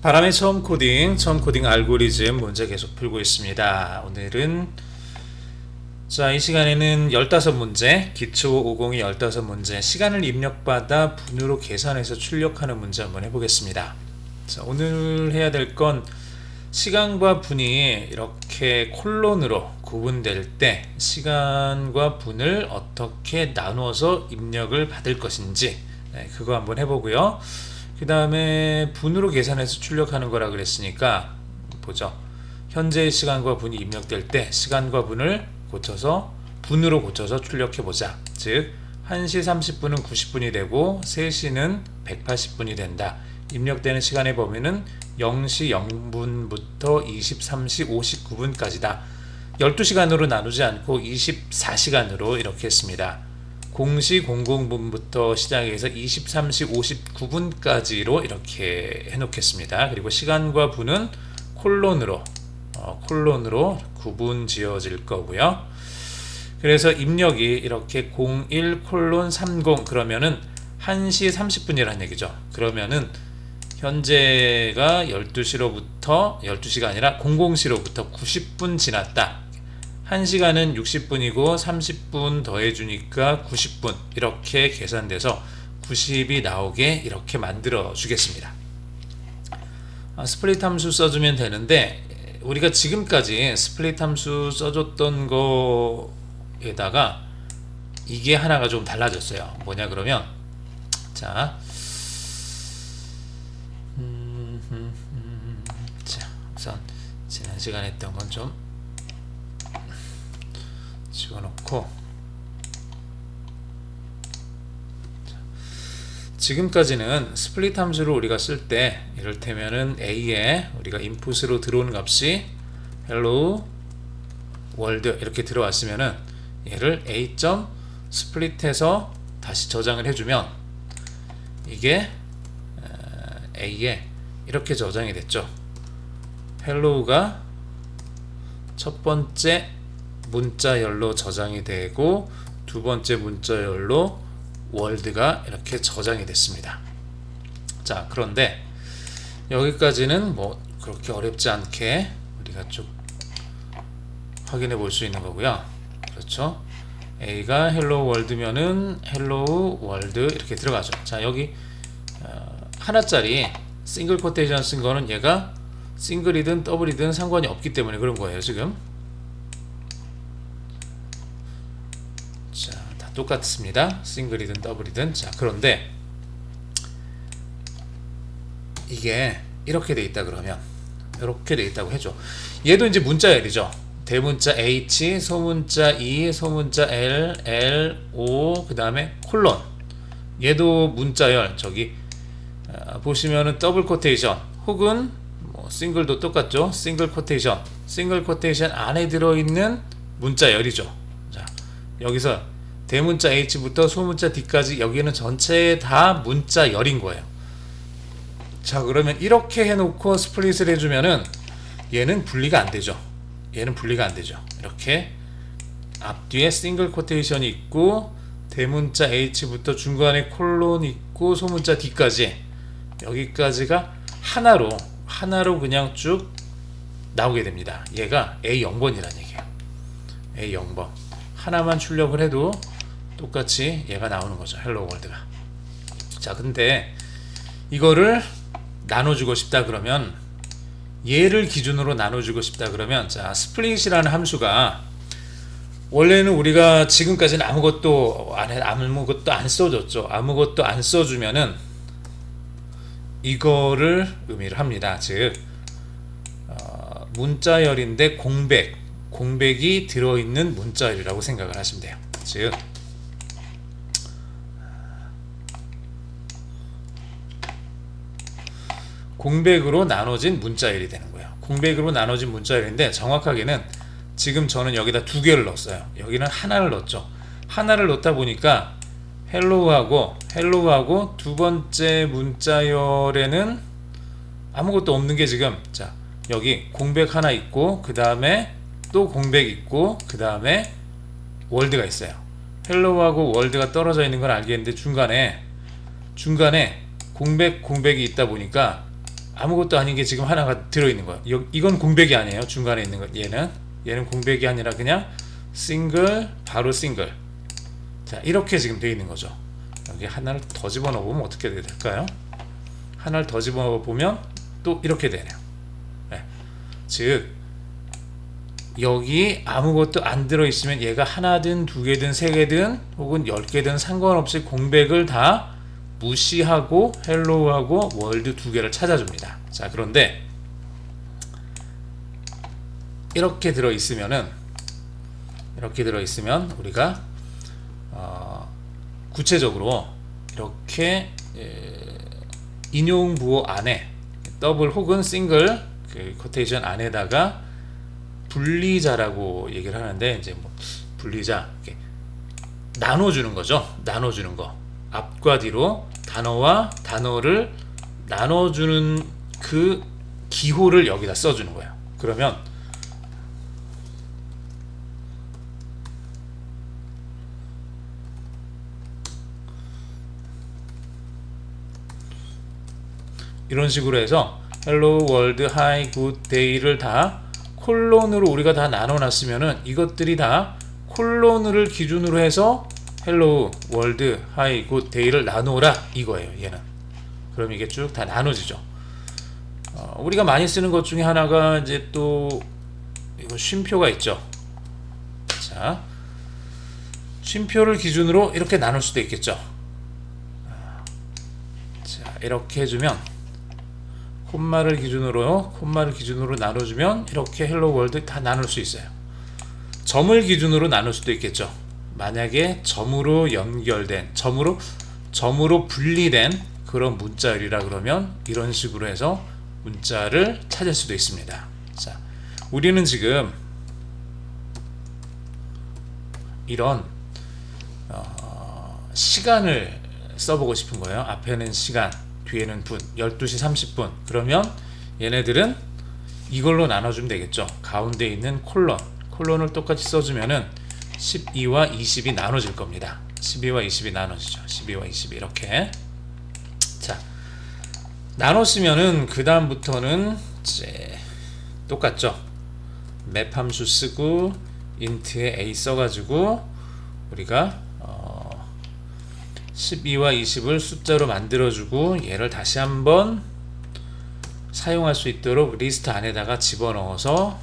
바람의 처음 코딩 알고리즘 문제 계속 풀고 있습니다. 오늘은 이 시간에는 15문제, 기초 502 15문제, 시간을 입력받아 분으로 계산해서 출력하는 문제 한번 해보겠습니다. 오늘 해야 될 건 시간과 분이 이렇게 콜론으로 구분될 때 시간과 분을 어떻게 나누어서 입력을 받을 것인지 그거 한번 해보고요. 그 다음에 분으로 계산해서 출력하는 거라 그랬으니까 보죠. 현재의 시간과 분이 입력될 때 시간과 분을 고쳐서 분으로 고쳐서 출력해 보자. 즉 1시 30분은 90분이 되고 3시는 180분이 된다. 입력되는 시간의 범위는 0시 0분부터 23시 59분까지다. 12시간으로 나누지 않고 24시간으로 이렇게 했습니다. 0시 00분부터 시작해서 23시 59분까지로 이렇게 해놓겠습니다. 그리고 시간과 분은 콜론으로 구분 지어질 거고요. 그래서 입력이 이렇게 01:30 그러면은 1시 30분이라는 얘기죠. 그러면은 현재가 12시로부터 12시가 아니라 00시로부터 90분 지났다. 1시간은 60분이고 30분 더해주니까 90분 이렇게 계산돼서 90이 나오게 이렇게 만들어 주겠습니다. 스플릿 함수 써주면 되는데 우리가 지금까지 스플릿 함수 써줬던 거에다가 이게 하나가 좀 달라졌어요. 뭐냐 그러면 자 우선 지난 시간에 했던 건 좀 집어넣고 지금까지는 스플릿 함수를 우리가 쓸 때 이를테면은 A에 우리가 인풋으로 들어온 값이 hello world 이렇게 들어왔으면은 얘를 A. 스플릿해서 다시 저장을 해주면 이게 A에 이렇게 저장이 됐죠. hello가 첫 번째 문자열로 저장이 되고 두 번째 문자열로 월드가 이렇게 저장이 됐습니다. 자, 그런데 여기까지는 뭐 그렇게 어렵지 않게 우리가 쭉 확인해 볼 수 있는 거고요. 그렇죠? A가 hello world면은 hello world 이렇게 들어가죠. 자, 여기 하나짜리 싱글 코테이션 쓴 거는 얘가 싱글이든 더블이든 상관이 없기 때문에 그런 거예요, 지금. 자, 다 똑같습니다. 싱글이든 더블이든. 자, 그런데 이게 이렇게 돼 있다 그러면 이렇게 돼 있다고 해줘. 얘도 이제 문자열이죠. 대문자 H, 소문자 E, 소문자 L, L, O, 그 다음에 콜론. 얘도 문자열. 저기 보시면은 더블 코테이션 혹은 뭐 싱글도 똑같죠. 싱글 코테이션 안에 들어있는 문자열이죠. 자, 여기서 대문자 H부터 소문자 D까지 여기는 전체 다 문자열인 거예요. 자, 그러면 이렇게 해놓고 스플릿을 해주면은 얘는 분리가 안 되죠. 이렇게 앞뒤에 싱글 코테이션이 있고 대문자 H부터 중간에 콜론 있고 소문자 D까지 여기까지가 하나로 그냥 쭉 나오게 됩니다. 얘가 A0번이라는 얘기예요. A0번 하나만 출력을 해도 똑같이 얘가 나오는 거죠. 헬로 월드가. 자, 근데 이거를 나눠주고 싶다 그러면 얘를 기준으로 나눠주고 싶다 그러면 자, 스플릿이라는 함수가 원래는 우리가 지금까지는 아무것도 안 써줬죠. 아무것도 안 써주면은 이거를 의미를 합니다. 즉 문자열인데 공백이 들어있는 문자열이라고 생각을 하시면 돼요. 즉 공백으로 나눠진 문자열이 되는 거예요. 공백으로 나눠진 문자열인데 정확하게는 지금 저는 여기다 두 개를 넣었어요. 여기는 하나를 넣었죠. 하나를 넣다 보니까 헬로우하고 두 번째 문자열에는 아무것도 없는 게 지금 자, 여기 공백 하나 있고 그 다음에 또 공백 있고 그 다음에 월드가 있어요. 헬로우하고 월드가 떨어져 있는 건 알겠는데 중간에 공백이 있다 보니까 아무것도 아닌 게 지금 하나가 들어있는 거예요. 이건 공백이 아니에요. 중간에 있는 것. 얘는 공백이 아니라 그냥 싱글 바로 싱글. 자, 이렇게 지금 되어 있는 거죠. 여기 하나를 더 집어넣어 보면 어떻게 될까요? 하나를 더 집어넣어 보면 또 이렇게 되네요. 네. 즉 여기 아무것도 안 들어있으면 얘가 하나든 두 개든 세 개든 혹은 10개든 상관없이 공백을 다 무시하고 헬로우하고 월드 두 개를 찾아줍니다. 자, 그런데 이렇게 들어있으면 우리가 구체적으로 이렇게 인용 부호 안에 더블 혹은 싱글 그 코테이션 안에다가 분리자라고 얘기를 하는데, 이제 뭐 분리자 이렇게 나눠주는 거죠. 나눠주는 거. 앞과 뒤로 단어와 단어를 나눠주는 그 기호를 여기다 써주는 거예요. 그러면 이런 식으로 해서 hello world, hi, good day를 다 콜론으로 우리가 다 나눠놨으면은 이것들이 다 콜론을 기준으로 해서 hello world, hi, good day를 나누라 이거예요. 얘는. 그럼 이게 쭉 다 나눠지죠. 우리가 많이 쓰는 것 중에 하나가 이제 또 이거 쉼표가 있죠. 자, 쉼표를 기준으로 이렇게 나눌 수도 있겠죠. 자, 이렇게 해주면 콤마를 기준으로 나눠주면 이렇게 헬로 월드 다 나눌 수 있어요. 점을 기준으로 나눌 수도 있겠죠. 만약에 점으로 연결된, 점으로 분리된 그런 문자열이라 그러면 이런 식으로 해서 문자를 찾을 수도 있습니다. 자, 우리는 지금 이런 시간을 써보고 싶은 거예요. 앞에는 시간, 뒤에는 분, 12시 30분. 그러면 얘네들은 이걸로 나눠주면 되겠죠. 가운데 있는 콜론을 똑같이 써주면은 12와 20이 나눠질 겁니다. 12와 20이 나눠지죠. 12와 20이 이렇게. 자, 나눴으면은 그 다음부터는 이제 똑같죠. 맵 함수 쓰고 int에 a 써가지고 우리가 12와 20을 숫자로 만들어주고 얘를 다시 한번 사용할 수 있도록 리스트 안에다가 집어넣어서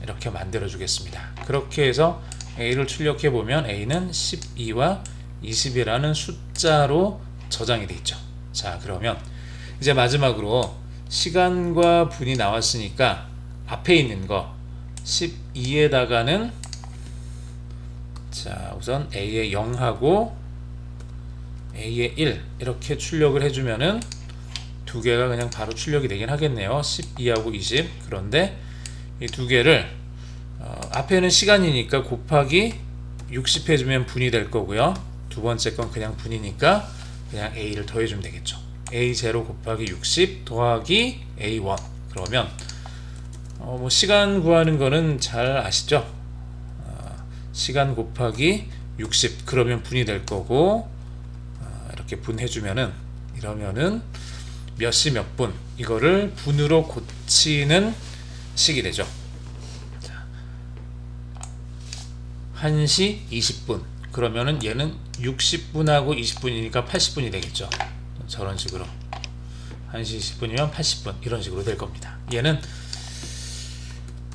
이렇게 만들어 주겠습니다. 그렇게 해서 a를 출력해 보면 a는 12와 20이라는 숫자로 저장이 되어 있죠. 자, 그러면 이제 마지막으로 시간과 분이 나왔으니까 앞에 있는 거 12에다가는 자, 우선 a의 0하고 a의 1 이렇게 출력을 해주면은 두 개가 그냥 바로 출력이 되긴 하겠네요. 12하고 20. 그런데 이 두 개를 앞에는 시간이니까 곱하기 60 해주면 분이 될 거고요. 두 번째 건 그냥 분이니까 그냥 a를 더해주면 되겠죠. a0 곱하기 60 더하기 a1. 그러면 뭐 시간 구하는 거는 잘 아시죠? 시간 곱하기 60 그러면 분이 될 거고, 이렇게 분해주면은 이러면은 몇 시 몇 분 이거를 분으로 고치는 식이 되죠. 자, 1시 20분 그러면은 얘는 60분하고 20분이니까 80분이 되겠죠. 저런 식으로 1시 20분이면 80분 이런 식으로 될 겁니다. 얘는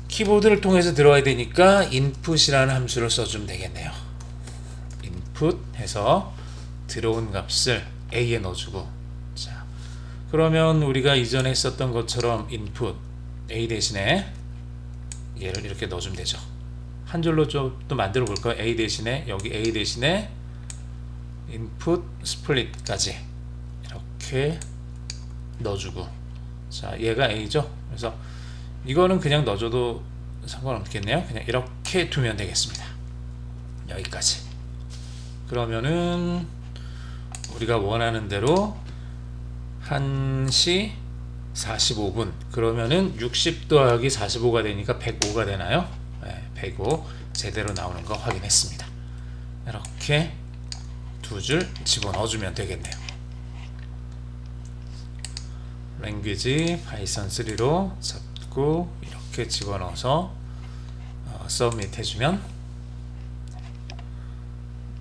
키보드를 통해서 들어와야 되니까 input이라는 함수를 써주면 되겠네요. input 해서 들어온 값을 a에 넣어주고, 자, 그러면 우리가 이전에 했었던 것처럼 input a 대신에 얘를 이렇게 넣어주면 되죠. 한 줄로 좀 또 만들어 볼까요? a 대신에 여기 a 대신에 input split까지 이렇게 넣어주고, 자, 얘가 a죠. 그래서 이거는 그냥 넣어줘도 상관없겠네요. 그냥 이렇게 두면 되겠습니다. 여기까지. 그러면은 우리가 원하는 대로 1시 45분 그러면은 60 더하기 45가 되니까 105가 되나요? 네, 105 제대로 나오는 거 확인했습니다. 이렇게 두 줄 집어넣어주면 되겠네요. 랭귀지 파이썬 3로 잡고 이렇게 집어넣어서 서브밋 해주면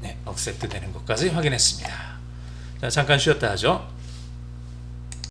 네, 억셉트 되는 것까지 확인했습니다. 자, 잠깐 쉬었다 하죠.